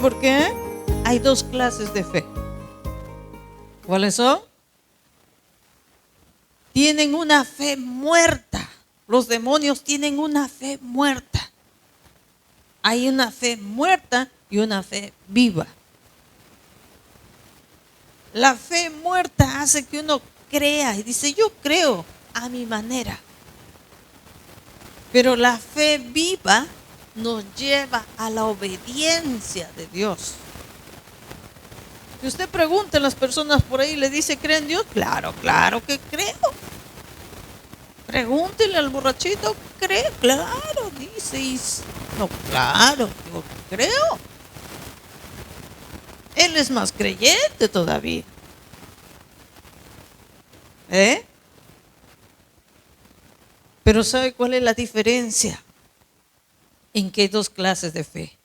por qué? Hay dos clases de fe. ¿Cuáles son? Tienen una fe muerta. Los demonios tienen una fe muerta. Hay una fe muerta y una fe viva. La fe muerta hace que uno crea y dice, yo creo a mi manera. Pero la fe viva nos lleva a la obediencia de Dios. Si usted pregunta a las personas por ahí, le dice, ¿creen en Dios? Claro, claro que creo. Pregúntele al borrachito, ¿cree? Claro, dice. No, claro, yo creo. Él es más creyente todavía. Pero ¿sabe cuál es la diferencia? En que hay dos clases de fe.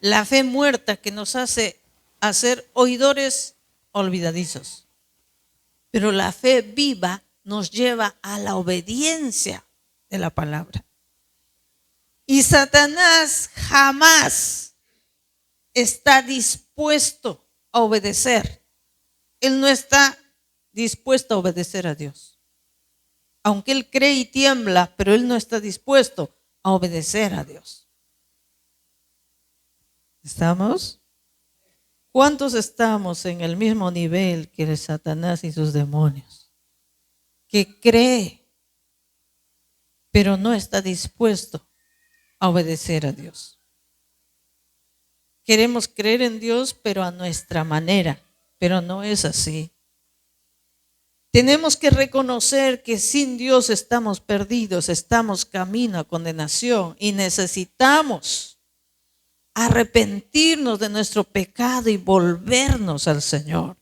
La fe muerta que nos hace hacer oidores olvidadizos. Pero la fe viva nos lleva a la obediencia de la palabra. Y Satanás jamás está dispuesto a obedecer. Él no está dispuesto a obedecer a Dios. Aunque él cree y tiembla, pero él no está dispuesto a obedecer a Dios. ¿Estamos? ¿Cuántos estamos en el mismo nivel que el Satanás y sus demonios? Que cree, pero no está dispuesto a obedecer a Dios. Queremos creer en Dios, pero a nuestra manera, pero no es así. Tenemos que reconocer que sin Dios estamos perdidos, estamos camino a condenación y necesitamos arrepentirnos de nuestro pecado y volvernos al Señor.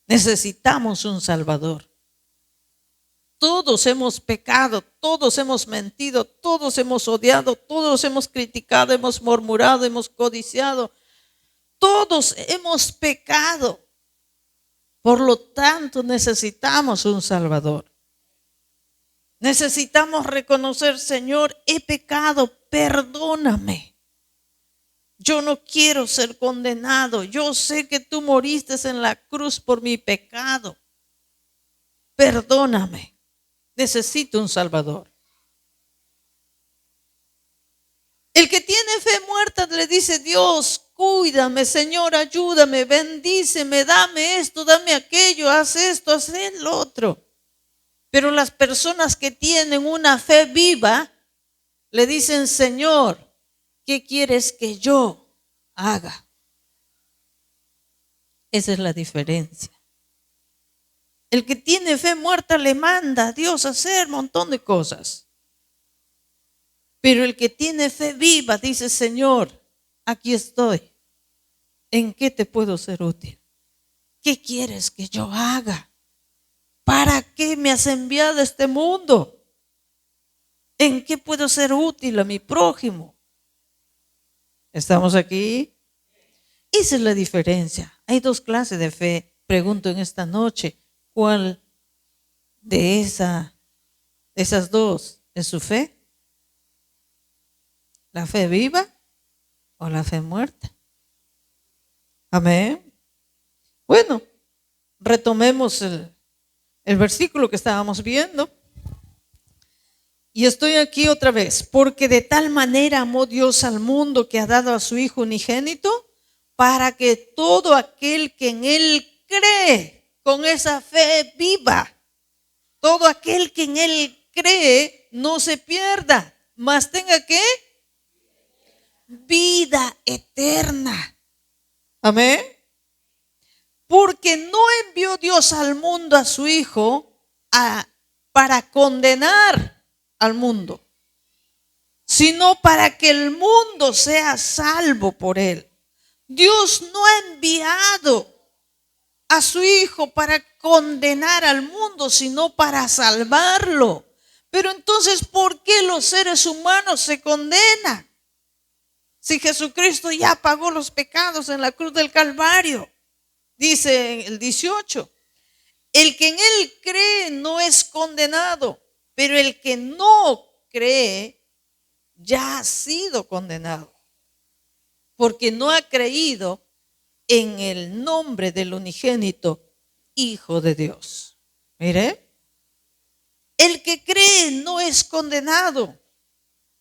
Necesitamos un Salvador. Todos hemos pecado, todos hemos mentido, todos hemos odiado, todos hemos criticado, hemos murmurado, hemos codiciado. Todos hemos pecado. Por lo tanto, necesitamos un Salvador. Necesitamos reconocer, Señor, he pecado, perdóname. Yo no quiero ser condenado. Yo sé que tú moriste en la cruz por mi pecado. Perdóname. Necesito un Salvador. El que tiene fe muerta le dice, Dios, cuídame, Señor, ayúdame, bendíceme, dame esto, dame aquello, haz esto, haz lo otro. Pero las personas que tienen una fe viva le dicen, Señor, ¿qué quieres que yo haga? Esa es la diferencia. El que tiene fe muerta le manda a Dios a hacer un montón de cosas. Pero el que tiene fe viva dice, Señor, aquí estoy. ¿En qué te puedo ser útil? ¿Qué quieres que yo haga? ¿Para qué me has enviado a este mundo? ¿En qué puedo ser útil a mi prójimo? ¿Estamos aquí? Esa es la diferencia. Hay dos clases de fe. Pregunto en esta noche, ¿cuál de esas dos es su fe? ¿La fe viva o la fe muerta? Amén. Bueno, retomemos el versículo que estábamos viendo. Y estoy aquí otra vez. Porque de tal manera amó Dios al mundo que ha dado a su Hijo unigénito, para que todo aquel que en Él cree, con esa fe viva, todo aquel que en Él cree no se pierda, mas tenga ¿qué? Vida eterna. Amén. Porque no envió Dios al mundo a su Hijo para condenar al mundo, sino para que el mundo sea salvo por Él. Dios no ha enviado a su Hijo para condenar al mundo, sino para salvarlo. Pero entonces, ¿por qué los seres humanos se condenan? Si Jesucristo ya pagó los pecados en la cruz del Calvario. Dice en el 18, el que en Él cree no es condenado, pero el que no cree ya ha sido condenado. porque no ha creído en el nombre del unigénito Hijo de Dios. Mire, el que cree no es condenado,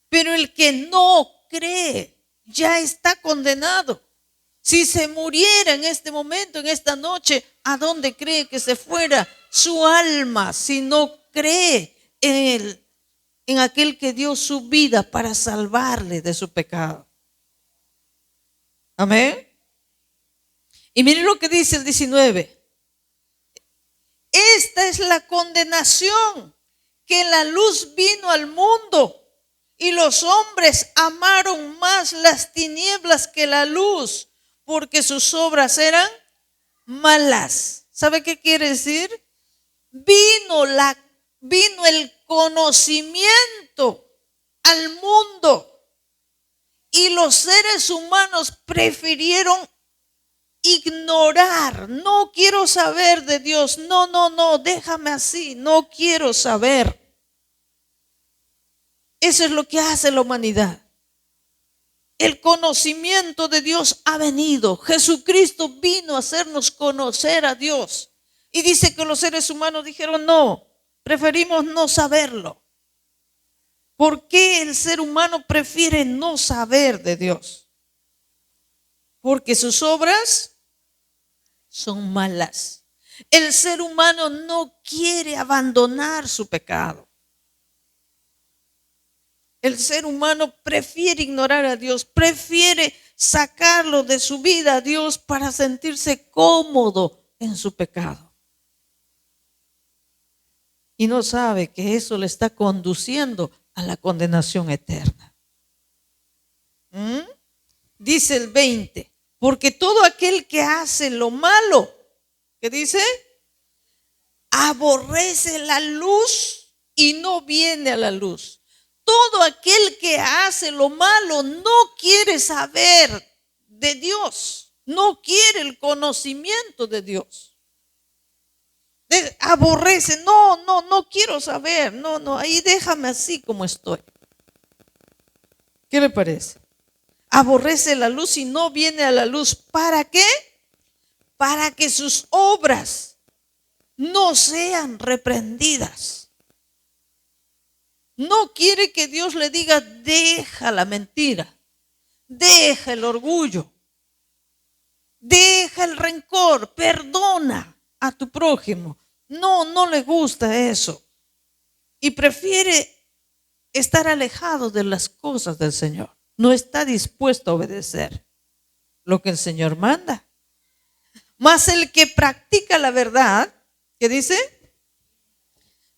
pero el que no cree ya está condenado. Si se muriera en este momento, en esta noche, ¿a dónde cree que se fuera su alma si no cree en aquel que dio su vida para salvarle de su pecado? Amén. Y miren lo que dice el 19. Esta es la condenación, que la luz vino al mundo y los hombres amaron más las tinieblas que la luz, porque sus obras eran malas. ¿Sabe qué quiere decir? Vino el conocimiento al mundo y los seres humanos prefirieron ignorar. No quiero saber de Dios. No, déjame así. No quiero saber. Eso es lo que hace la humanidad. El conocimiento de Dios ha venido. Jesucristo vino a hacernos conocer a Dios. Y dice que los seres humanos dijeron no, preferimos no saberlo. ¿Por qué el ser humano prefiere no saber de Dios? Porque sus obras son malas. El ser humano no quiere abandonar su pecado. El ser humano prefiere ignorar a Dios, prefiere sacarlo de su vida a Dios para sentirse cómodo en su pecado. Y no sabe que eso le está conduciendo a la condenación eterna. Dice el 20, porque todo aquel que hace lo malo, ¿qué dice? Aborrece la luz y no viene a la luz. Todo aquel que hace lo malo no quiere saber de Dios, no quiere el conocimiento de Dios. Aborrece, no quiero saber, no, ahí déjame así como estoy. ¿Qué le parece? Aborrece la luz y no viene a la luz. ¿Para qué? Para que sus obras no sean reprendidas. No quiere que Dios le diga, deja la mentira, deja el orgullo, deja el rencor, perdona a tu prójimo. No le gusta eso. Y prefiere estar alejado de las cosas del Señor. No está dispuesto a obedecer lo que el Señor manda. Mas el que practica la verdad, ¿qué dice?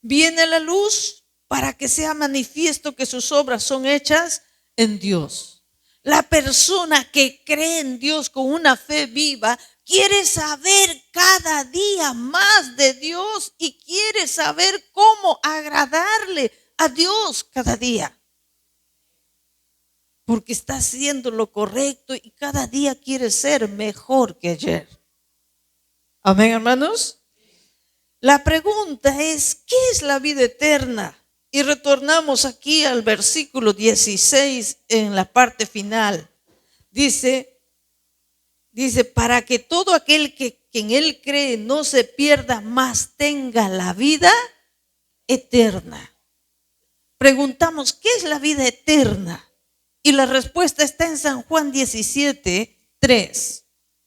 Viene a la luz para que sea manifiesto que sus obras son hechas en Dios. La persona que cree en Dios con una fe viva quiere saber cada día más de Dios y quiere saber cómo agradarle a Dios cada día. Porque está haciendo lo correcto y cada día quiere ser mejor que ayer. Amén, hermanos. La pregunta es, ¿qué es la vida eterna? Y retornamos aquí al versículo 16 en la parte final. Dice, para que todo aquel que en él cree no se pierda, mas tenga la vida eterna. Preguntamos, ¿qué es la vida eterna? Y la respuesta está en San Juan 17:3.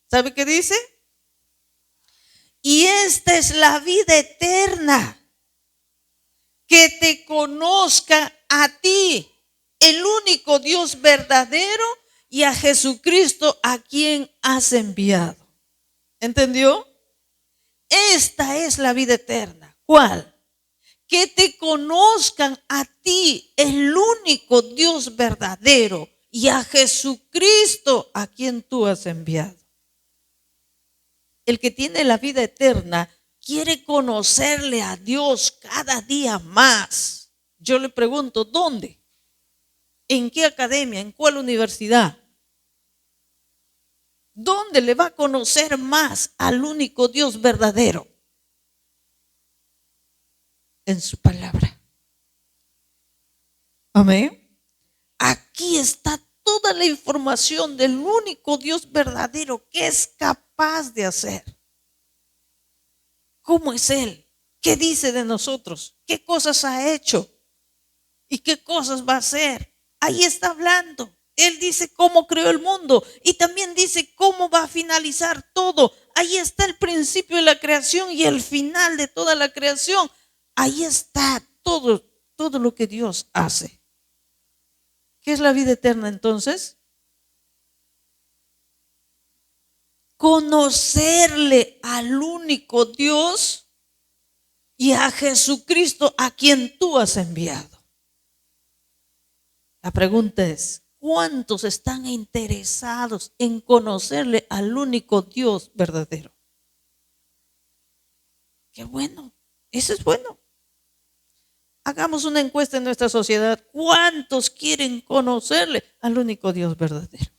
¿Sabe qué dice? Y esta es la vida eterna, que te conozca a ti, el único Dios verdadero, y a Jesucristo a quien has enviado. ¿Entendió? Esta es la vida eterna. ¿Cuál? Que te conozcan a ti, el único Dios verdadero, y a Jesucristo a quien tú has enviado. El que tiene la vida eterna quiere conocerle a Dios cada día más. Yo le pregunto, ¿dónde? ¿En qué academia? ¿En cuál universidad? ¿Dónde le va a conocer más al único Dios verdadero? En su palabra. Amén. Aquí está toda la información del único Dios verdadero que es capaz de hacer. ¿Cómo es Él? ¿Qué dice de nosotros? ¿Qué cosas ha hecho? ¿Y qué cosas va a hacer? Ahí está hablando. Él dice cómo creó el mundo y también dice cómo va a finalizar todo. Ahí está el principio de la creación y el final de toda la creación. Ahí está todo lo que Dios hace. ¿Qué es la vida eterna entonces? Conocerle al único Dios y a Jesucristo a quien tú has enviado. La pregunta es, ¿cuántos están interesados en conocerle al único Dios verdadero? Qué bueno, eso es bueno. Hagamos una encuesta en nuestra sociedad. ¿Cuántos quieren conocerle al único Dios verdadero?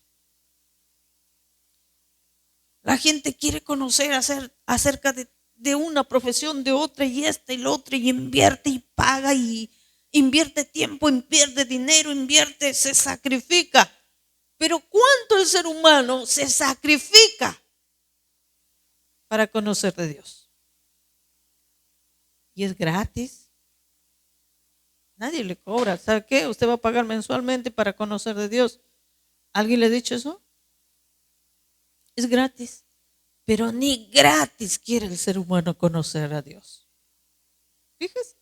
La gente quiere conocer acerca de una profesión, de otra y esta y la otra, y invierte y paga y invierte tiempo, invierte dinero, se sacrifica. Pero ¿cuánto el ser humano se sacrifica para conocer de Dios? Y es gratis. Nadie le cobra. ¿Sabe qué? Usted va a pagar mensualmente para conocer de Dios. ¿Alguien le ha dicho eso? Es gratis. Pero ni gratis quiere el ser humano conocer a Dios. Fíjese.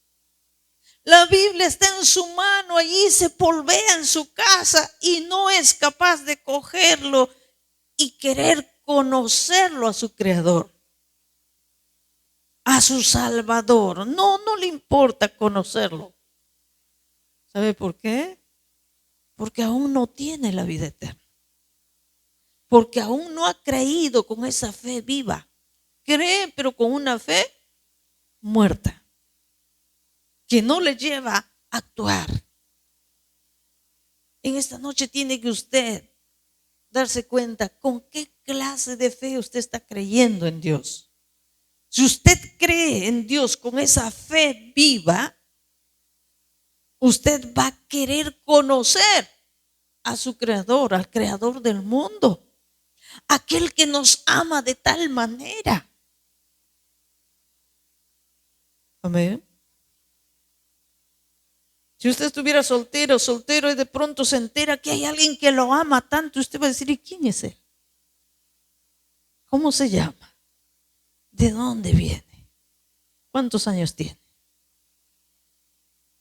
La Biblia está en su mano, allí se polvea en su casa y no es capaz de cogerlo y querer conocerlo a su Creador, a su Salvador. No le importa conocerlo. ¿Sabe por qué? Porque aún no tiene la vida eterna. Porque aún no ha creído con esa fe viva. Cree, pero con una fe muerta, que no le lleva a actuar. En esta noche tiene que usted darse cuenta con qué clase de fe usted está creyendo en Dios. Si usted cree en Dios con esa fe viva, usted va a querer conocer a su Creador, al Creador del mundo, aquel que nos ama de tal manera. Amén. Si usted estuviera soltero y de pronto se entera que hay alguien que lo ama tanto, usted va a decir, ¿y quién es él? ¿Cómo se llama? ¿De dónde viene? ¿Cuántos años tiene?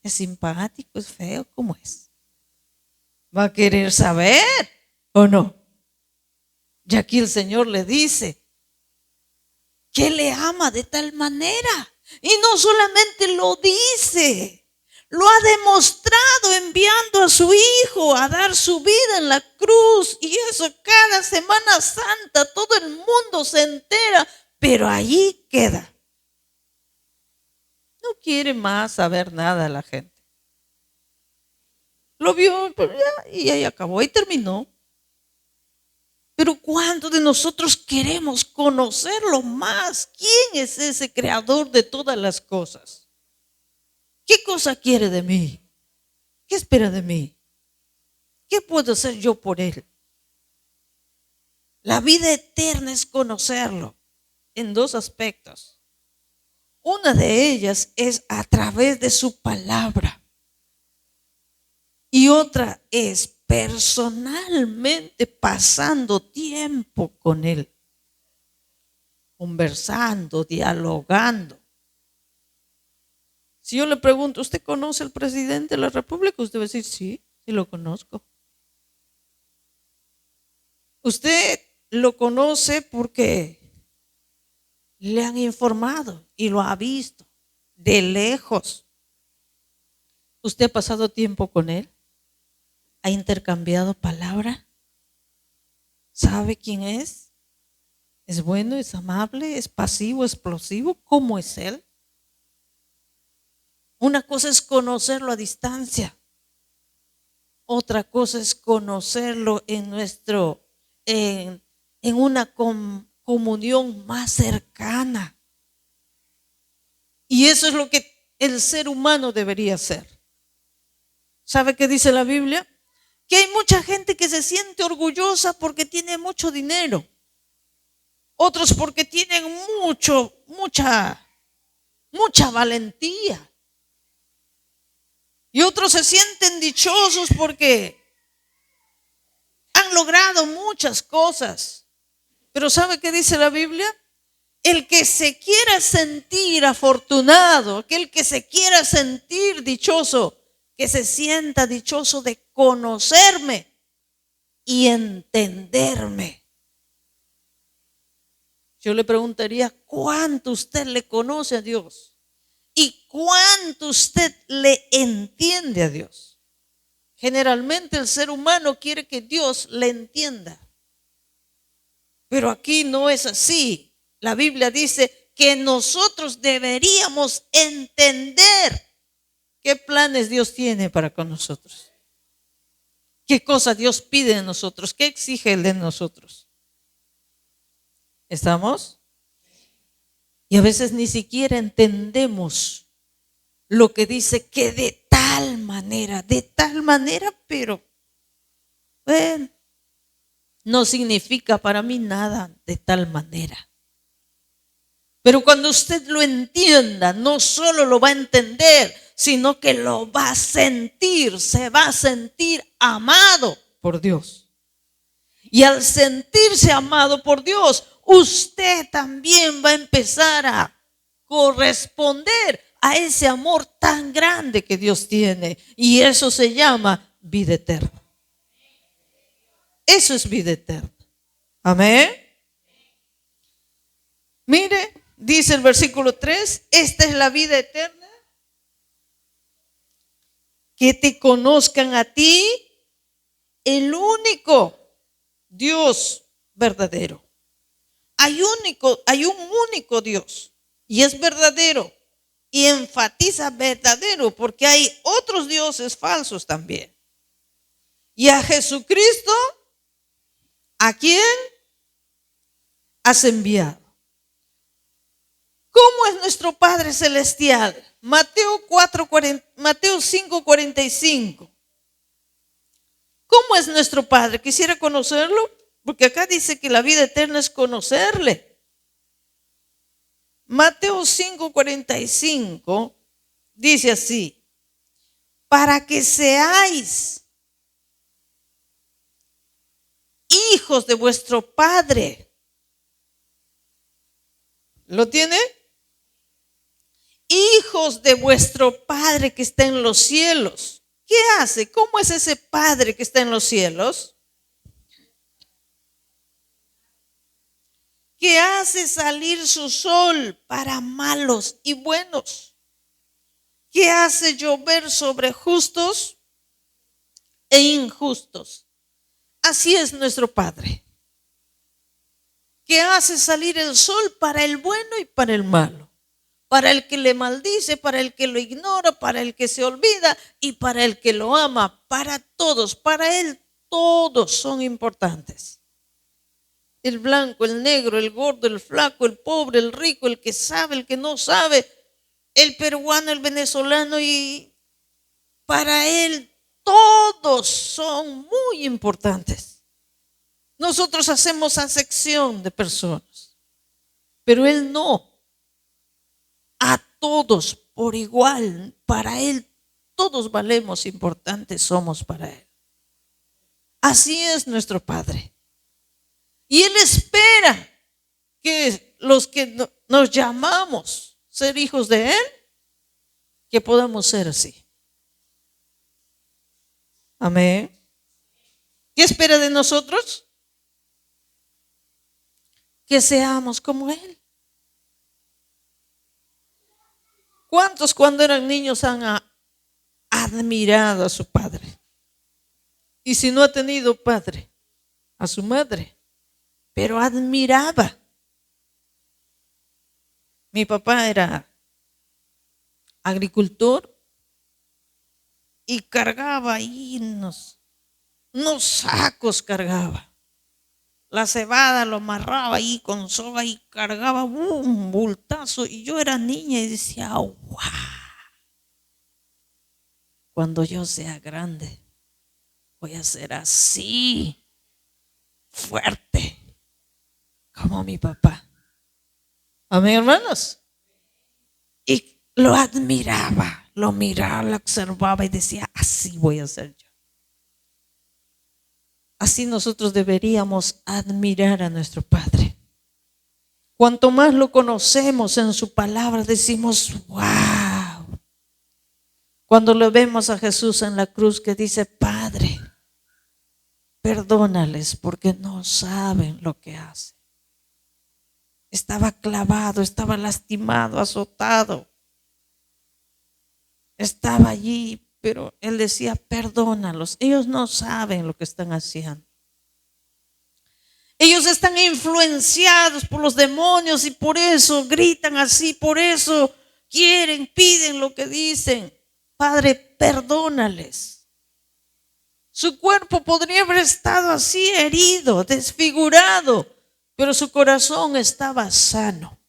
¿Es simpático? ¿Es feo? ¿Cómo es? ¿Va a querer saber o no? Y aquí el Señor le dice que le ama de tal manera. Y no solamente lo dice, lo ha demostrado enviando a su Hijo a dar su vida en la cruz. Y eso cada Semana Santa todo el mundo se entera, pero allí queda. No quiere más saber nada la gente. Lo vio pero ya, y ahí acabó y terminó. Pero ¿cuántos de nosotros queremos conocerlo más? ¿Quién es ese creador de todas las cosas? ¿Qué cosa quiere de mí? ¿Qué espera de mí? ¿Qué puedo hacer yo por él? La vida eterna es conocerlo en dos aspectos. Una de ellas es a través de su palabra. Y otra es personalmente pasando tiempo con él, conversando, dialogando. Si yo le pregunto, ¿usted conoce al presidente de la República? Usted va a decir, sí lo conozco. Usted lo conoce porque le han informado y lo ha visto de lejos. ¿Usted ha pasado tiempo con él? ¿Ha intercambiado palabra? ¿Sabe quién es? ¿Es bueno? ¿Es amable? ¿Es pasivo? ¿Explosivo? ¿Cómo es él? Una cosa es conocerlo a distancia. Otra cosa es conocerlo en una comunión más cercana. Y eso es lo que el ser humano debería hacer. ¿Sabe qué dice la Biblia? que hay mucha gente que se siente orgullosa porque tiene mucho dinero. Otros porque tienen mucha valentía. Y otros se sienten dichosos porque han logrado muchas cosas. Pero ¿sabe qué dice la Biblia? El que se quiera sentir afortunado, aquel que se quiera sentir dichoso, que se sienta dichoso de conocerme y entenderme. Yo le preguntaría, ¿cuánto usted le conoce a Dios? ¿Y cuánto usted le entiende a Dios? Generalmente el ser humano quiere que Dios le entienda. Pero aquí no es así. La Biblia dice que nosotros deberíamos entender qué planes Dios tiene para con nosotros. Qué cosa Dios pide de nosotros, qué exige Él de nosotros. ¿Estamos? Y a veces ni siquiera entendemos lo que dice que de tal manera, pero bueno, no significa para mí nada de tal manera. Pero cuando usted lo entienda, no solo lo va a entender, sino que lo va a sentir, se va a sentir amado por Dios. Y al sentirse amado por Dios, usted también va a empezar a corresponder a ese amor tan grande que Dios tiene. Y eso se llama vida eterna. Eso es vida eterna. Amén. Mire, dice el versículo 3, esta es la vida eterna, que te conozcan a ti, el único Dios verdadero. Hay un único Dios y es verdadero. Y enfatiza verdadero porque hay otros dioses falsos también. Y a Jesucristo, ¿a quién has enviado? ¿Cómo es nuestro Padre Celestial? Mateo 5:45. ¿Cómo es nuestro Padre? Quisiera conocerlo, porque acá dice que la vida eterna es conocerle. Mateo 5:45 dice así: para que seáis hijos de vuestro Padre. ¿Lo tiene? Hijos de vuestro Padre que está en los cielos. ¿Qué hace? ¿Cómo es ese Padre que está en los cielos? Que hace salir su sol para malos y buenos, que hace llover sobre justos e injustos. Así es nuestro Padre, que hace salir el sol para el bueno y para el malo, para el que le maldice, para el que lo ignora, para el que se olvida y para el que lo ama. Para todos, para Él todos son importantes. El blanco, el negro, el gordo, el flaco, el pobre, el rico, el que sabe, el que no sabe, el peruano, el venezolano, y para Él todos son muy importantes. Nosotros hacemos acepción de personas, pero Él no. A todos por igual, para Él todos valemos, importantes somos para Él. Así es nuestro Padre. Y Él espera que los que nos llamamos ser hijos de Él, que podamos ser así. Amén. ¿Qué espera de nosotros? Que seamos como Él. ¿Cuántos cuando eran niños han admirado a su padre? Y si no ha tenido padre, a su madre. Pero admiraba. Mi papá era agricultor y cargaba ahí unos sacos, cargaba. La cebada lo amarraba ahí con soga y cargaba un bultazo. Y yo era niña y decía, ¡guau! Cuando yo sea grande, voy a ser así, fuerte, como mi papá. Amén, hermanos. Y lo admiraba, lo miraba, lo observaba y decía, así voy a ser yo. Así nosotros deberíamos admirar a nuestro Padre. Cuanto más lo conocemos en su palabra, decimos, wow. Cuando lo vemos a Jesús en la cruz que dice, Padre, perdónales porque no saben lo que hacen. Estaba clavado, estaba lastimado, azotado. Estaba allí, pero él decía, perdónalos. Ellos no saben lo que están haciendo. Ellos están influenciados por los demonios y por eso gritan así, por eso quieren, piden lo que dicen. Padre, perdónales. Su cuerpo podría haber estado así herido, desfigurado, pero su corazón estaba sano.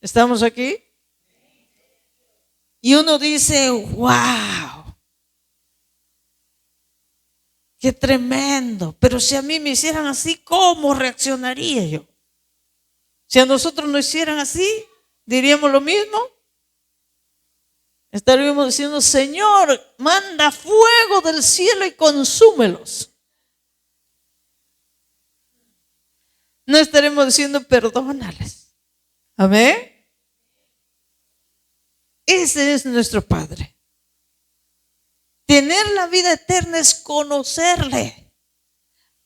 ¿Estamos aquí? Y uno dice, wow, qué tremendo. Pero si a mí me hicieran así, ¿cómo reaccionaría yo? Si a nosotros nos hicieran así, ¿diríamos lo mismo? Estaríamos diciendo, Señor, manda fuego del cielo y consúmelos. No estaremos diciendo, perdónales. Amén. Ese es nuestro Padre. Tener la vida eterna es conocerle,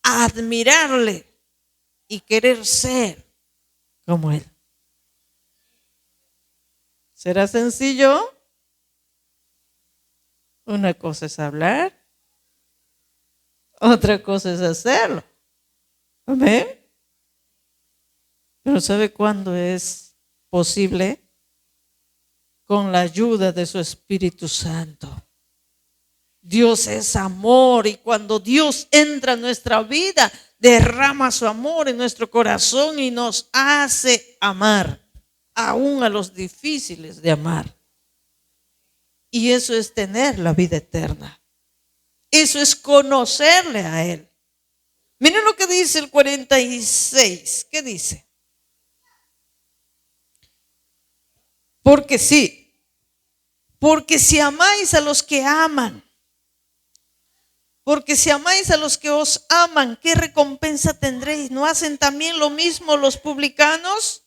admirarle y querer ser como Él. ¿Será sencillo? Una cosa es hablar, otra cosa es hacerlo. Amén. Pero ¿sabe cuándo es posible? Con la ayuda de su Espíritu Santo. Dios es amor y cuando Dios entra en nuestra vida, derrama su amor en nuestro corazón y nos hace amar, aún a los difíciles de amar. Y eso es tener la vida eterna. Eso es conocerle a Él. Miren lo que dice el 46. ¿Qué dice? Porque sí, porque si amáis a los que aman, porque si amáis a los que os aman, ¿qué recompensa tendréis? ¿No hacen también lo mismo los publicanos?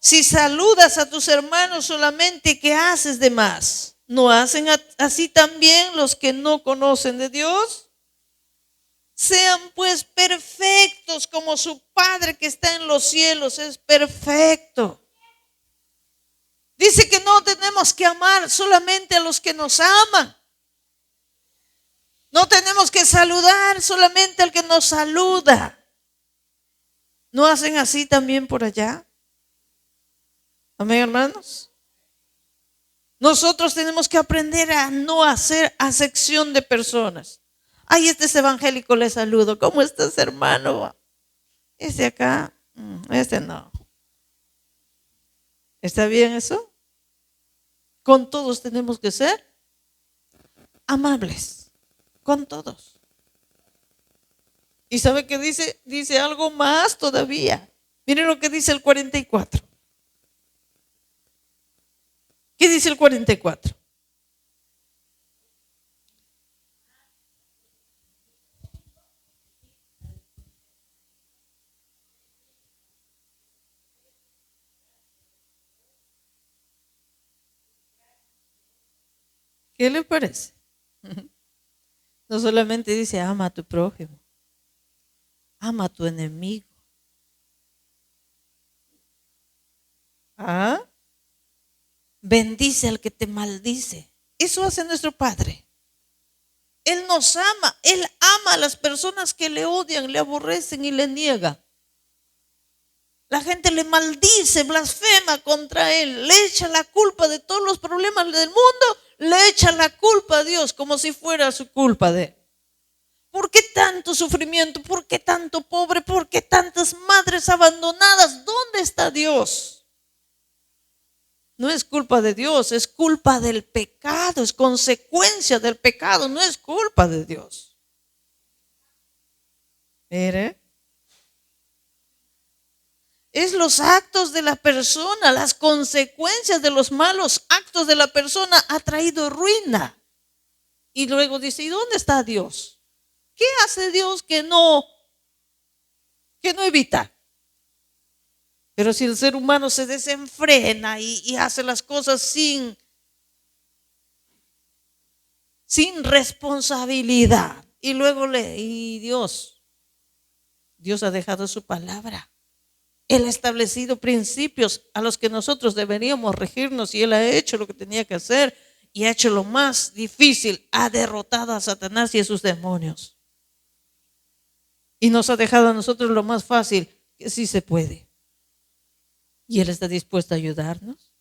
Si saludas a tus hermanos solamente, ¿qué haces de más? ¿No hacen así también los que no conocen de Dios? Sean pues perfectos como su Padre que está en los cielos es perfecto. Dice que no tenemos que amar solamente a los que nos aman. No tenemos que saludar solamente al que nos saluda. ¿No hacen así también por allá? Amén, hermanos. Nosotros tenemos que aprender a no hacer acepción de personas. Ay, este es evangélico, le saludo. ¿Cómo estás, hermano? Este acá, este no. ¿Está bien eso? Con todos tenemos que ser amables. Con todos. ¿Y sabe qué dice? Dice algo más todavía. Miren lo que dice el 44. ¿Qué dice el 44? ¿Qué le parece? No solamente dice ama a tu prójimo, ama a tu enemigo. ¿Ah? Bendice al que te maldice. Eso hace nuestro Padre. Él nos ama. Él ama a las personas que le odian, le aborrecen y le niegan. La gente le maldice, blasfema contra él, le echa la culpa de todos los problemas del mundo, le echa la culpa a Dios como si fuera su culpa de él. ¿Por qué tanto sufrimiento? ¿Por qué tanto pobre? ¿Por qué tantas madres abandonadas? ¿Dónde está Dios? No es culpa de Dios, es culpa del pecado, es consecuencia del pecado, no es culpa de Dios. Mire, es los actos de la persona, las consecuencias de los malos actos de la persona ha traído ruina. Y luego dice, ¿y dónde está Dios? ¿Qué hace Dios que no evita? Pero si el ser humano se desenfrena y hace las cosas sin responsabilidad, y luego Dios ha dejado su palabra. Él ha establecido principios a los que nosotros deberíamos regirnos y Él ha hecho lo que tenía que hacer y ha hecho lo más difícil, ha derrotado a Satanás y a sus demonios. Y nos ha dejado a nosotros lo más fácil, que sí se puede. Y Él está dispuesto a ayudarnos.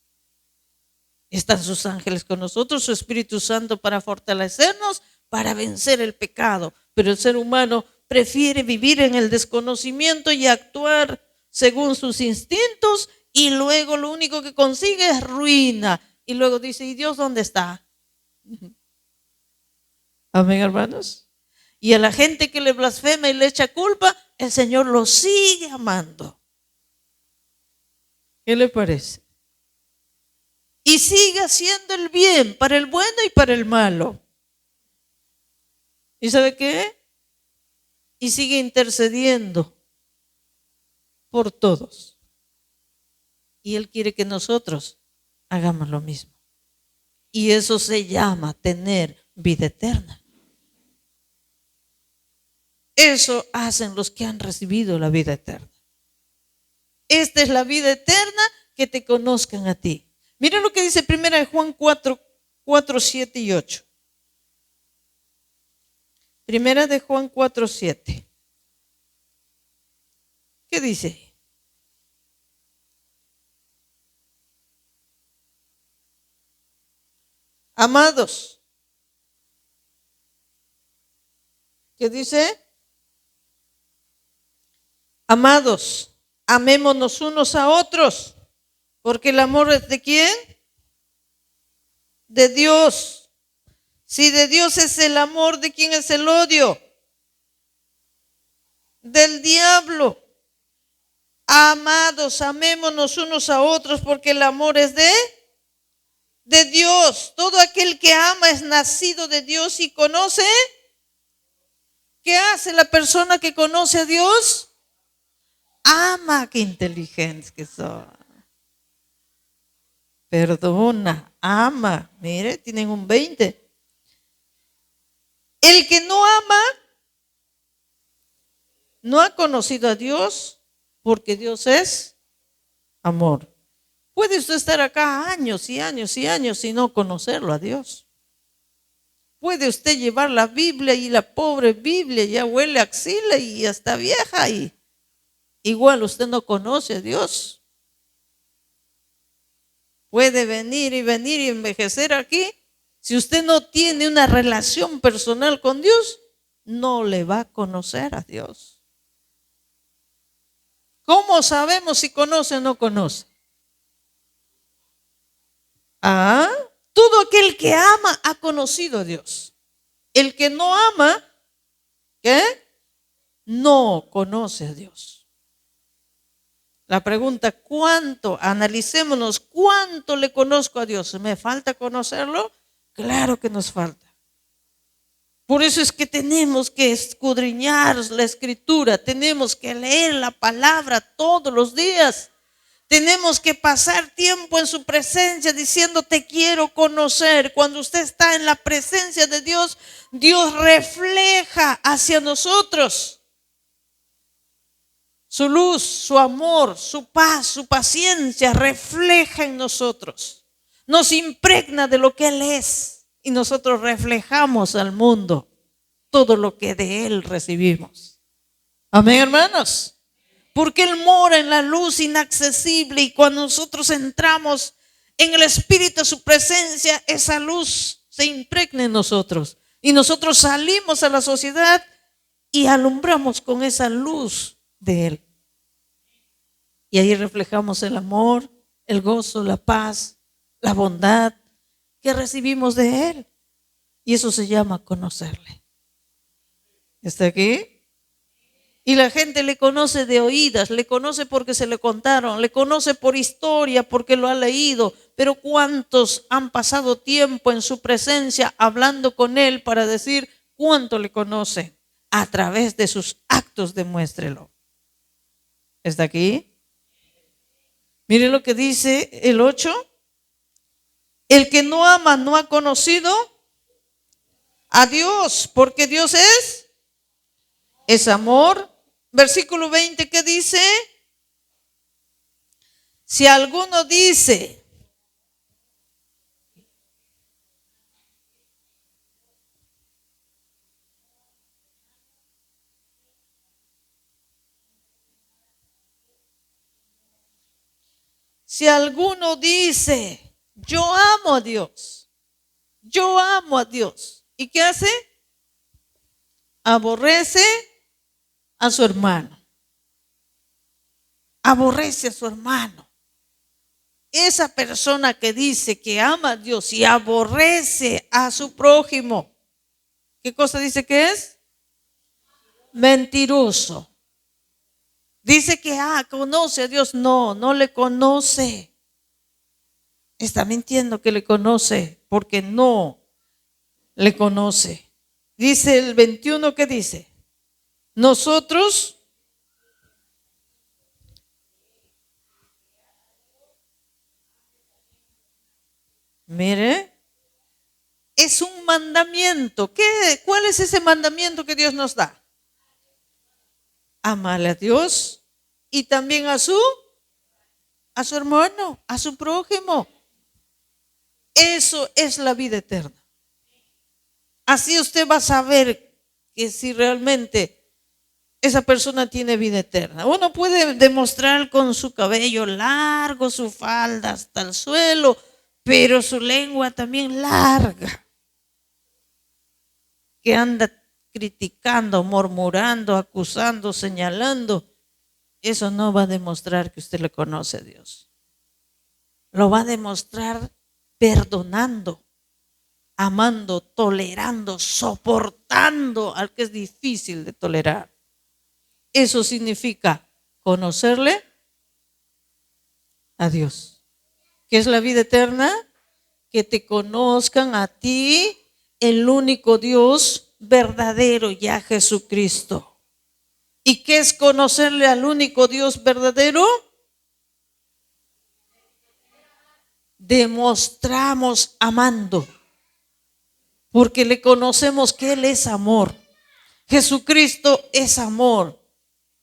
Están sus ángeles con nosotros, su Espíritu Santo para fortalecernos, para vencer el pecado. Pero el ser humano prefiere vivir en el desconocimiento y actuar según sus instintos, y luego lo único que consigue es ruina. Y luego dice, ¿y Dios dónde está? Amén, hermanos. Y a la gente que le blasfema y le echa culpa, el Señor lo sigue amando. ¿Qué le parece? Y sigue haciendo el bien para el bueno y para el malo. ¿Y sabe qué? Y sigue intercediendo por todos. Y Él quiere que nosotros hagamos lo mismo. Y eso se llama tener vida eterna. Eso hacen los que han recibido la vida eterna. Esta es la vida eterna, que te conozcan a ti. Mira lo que dice 1 Juan 4, 7 y 8. 1 Juan 4, 7. ¿Qué dice? Amados, ¿qué dice? Amados, amémonos unos a otros, porque el amor es ¿de quién? De Dios. Si de Dios es el amor, ¿de quién es el odio? Del diablo. Amados, amémonos unos a otros, porque el amor es de Dios. Todo aquel que ama es nacido de Dios y conoce. ¿Qué hace la persona que conoce a Dios? Ama. Qué inteligentes que son. Perdona, ama. Mire, tienen un 20. El que no ama no ha conocido a Dios, porque Dios es amor. Puede usted estar acá años y años y años y no conocerlo a Dios. Puede usted llevar la Biblia y la pobre Biblia ya huele a axila y ya está vieja y igual usted no conoce a Dios. Puede venir y envejecer aquí. Si usted no tiene una relación personal con Dios, no le va a conocer a Dios. ¿Cómo sabemos si conoce o no conoce? Todo aquel que ama ha conocido a Dios. El que no ama, ¿qué? No conoce a Dios. La pregunta, analicémonos, ¿cuánto le conozco a Dios? ¿Me falta conocerlo? Claro que nos falta. Por eso es que tenemos que escudriñar la Escritura, tenemos que leer la palabra todos los días. Tenemos que pasar tiempo en su presencia diciendo te quiero conocer. Cuando usted está en la presencia de Dios, Dios refleja hacia nosotros su luz, su amor, su paz, su paciencia, refleja en nosotros. Nos impregna de lo que Él es y nosotros reflejamos al mundo todo lo que de Él recibimos. Amén, hermanos. Porque Él mora en la luz inaccesible y cuando nosotros entramos en el Espíritu de su presencia, esa luz se impregna en nosotros. Y nosotros salimos a la sociedad y alumbramos con esa luz de Él. Y ahí reflejamos el amor, el gozo, la paz, la bondad que recibimos de Él. Y eso se llama conocerle. ¿Está aquí? Y la gente le conoce de oídas, le conoce porque se le contaron, le conoce por historia porque lo ha leído. Pero ¿cuántos han pasado tiempo en su presencia hablando con Él para decir cuánto le conoce? A través de sus actos demuéstrelo. ¿Está aquí? Mire lo que dice el 8. El que no ama no ha conocido a Dios, porque Dios es amor. Versículo 20, ¿qué dice? Si alguno dice, yo amo a Dios, yo amo a Dios. ¿Y qué hace? Aborrece a su hermano. Aborrece a su hermano. Esa persona que dice que ama a Dios y aborrece a su prójimo, ¿qué cosa dice que es? Mentiroso. Dice que conoce a Dios. No, no le conoce. Está mintiendo que le conoce porque no le conoce. Dice el 21, ¿qué dice? Nosotros mire, es un mandamiento. ¿Cuál es ese mandamiento que Dios nos da? Amarle a Dios y también a su hermano, a su prójimo. Eso es la vida eterna. Así usted va a saber que si realmente esa persona tiene vida eterna. Uno puede demostrar con su cabello largo, su falda hasta el suelo, pero su lengua también larga, que anda criticando, murmurando, acusando, señalando. Eso no va a demostrar que usted le conoce a Dios. Lo va a demostrar perdonando, amando, tolerando, soportando al que es difícil de tolerar. Eso significa conocerle a Dios. ¿Qué es la vida eterna? Que te conozcan a ti, el único Dios verdadero, y a Jesucristo. ¿Y qué es conocerle al único Dios verdadero? Demostramos amando, porque le conocemos que Él es amor. Jesucristo es amor.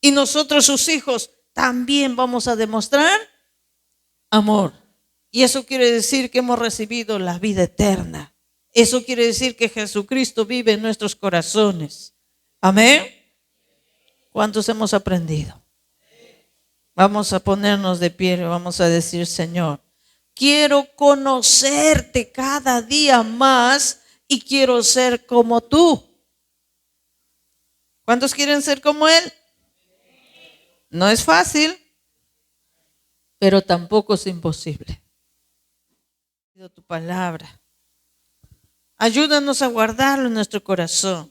Y nosotros, sus hijos, también vamos a demostrar amor. Y eso quiere decir que hemos recibido la vida eterna. Eso quiere decir que Jesucristo vive en nuestros corazones. Amén. ¿Cuántos hemos aprendido? Vamos a ponernos de pie y vamos a decir: Señor, quiero conocerte cada día más y quiero ser como tú. ¿Cuántos quieren ser como Él? No es fácil, pero tampoco es imposible. Tu palabra, ayúdanos a guardarlo en nuestro corazón,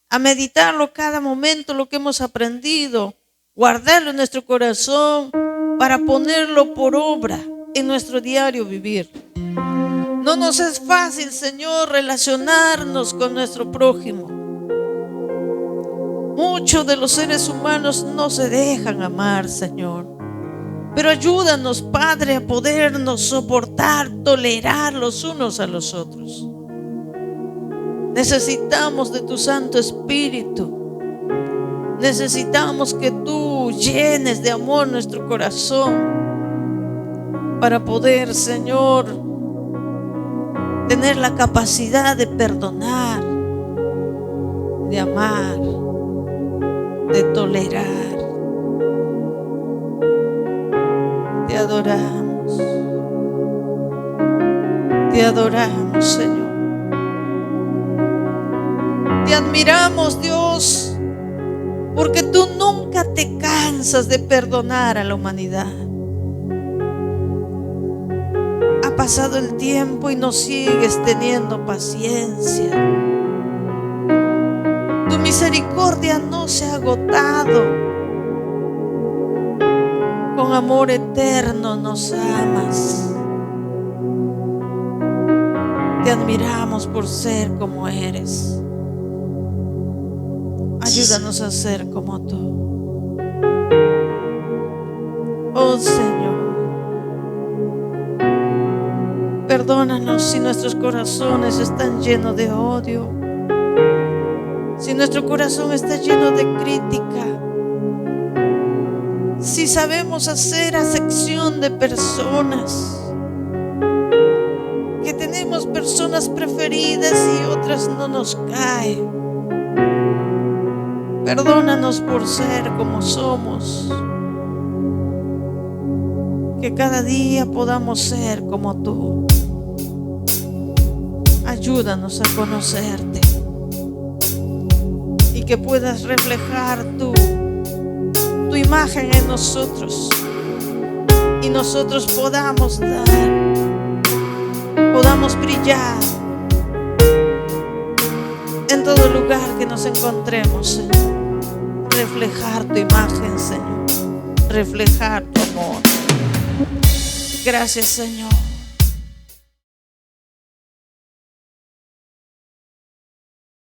a meditarlo cada momento, lo que hemos aprendido, guardarlo en nuestro corazón para ponerlo por obra en nuestro diario vivir. No nos es fácil, Señor, relacionarnos con nuestro prójimo. Muchos de los seres humanos no se dejan amar, Señor. Pero ayúdanos, Padre, a podernos soportar, tolerar los unos a los otros. Necesitamos de tu Santo Espíritu. Necesitamos que tú llenes de amor nuestro corazón para poder, Señor, tener la capacidad de perdonar, de amar, de tolerar. Te adoramos, Señor. Te admiramos, Dios, porque tú nunca te cansas de perdonar a la humanidad. pasado el tiempo y no sigues teniendo paciencia. Tu misericordia no se ha agotado. Con amor eterno nos amas. Te admiramos por ser como eres. Ayúdanos a ser como tú. Oh Señor, perdónanos si nuestros corazones están llenos de odio, si nuestro corazón está lleno de crítica, si sabemos hacer acepción de personas, que tenemos personas preferidas y otras no nos caen. Perdónanos por ser como somos. Que cada día podamos ser como tú. Ayúdanos a conocerte y que puedas reflejar tu imagen en nosotros y nosotros podamos dar, podamos brillar en todo lugar que nos encontremos, Señor. Reflejar tu imagen, Señor. Reflejar tu amor. Gracias, Señor.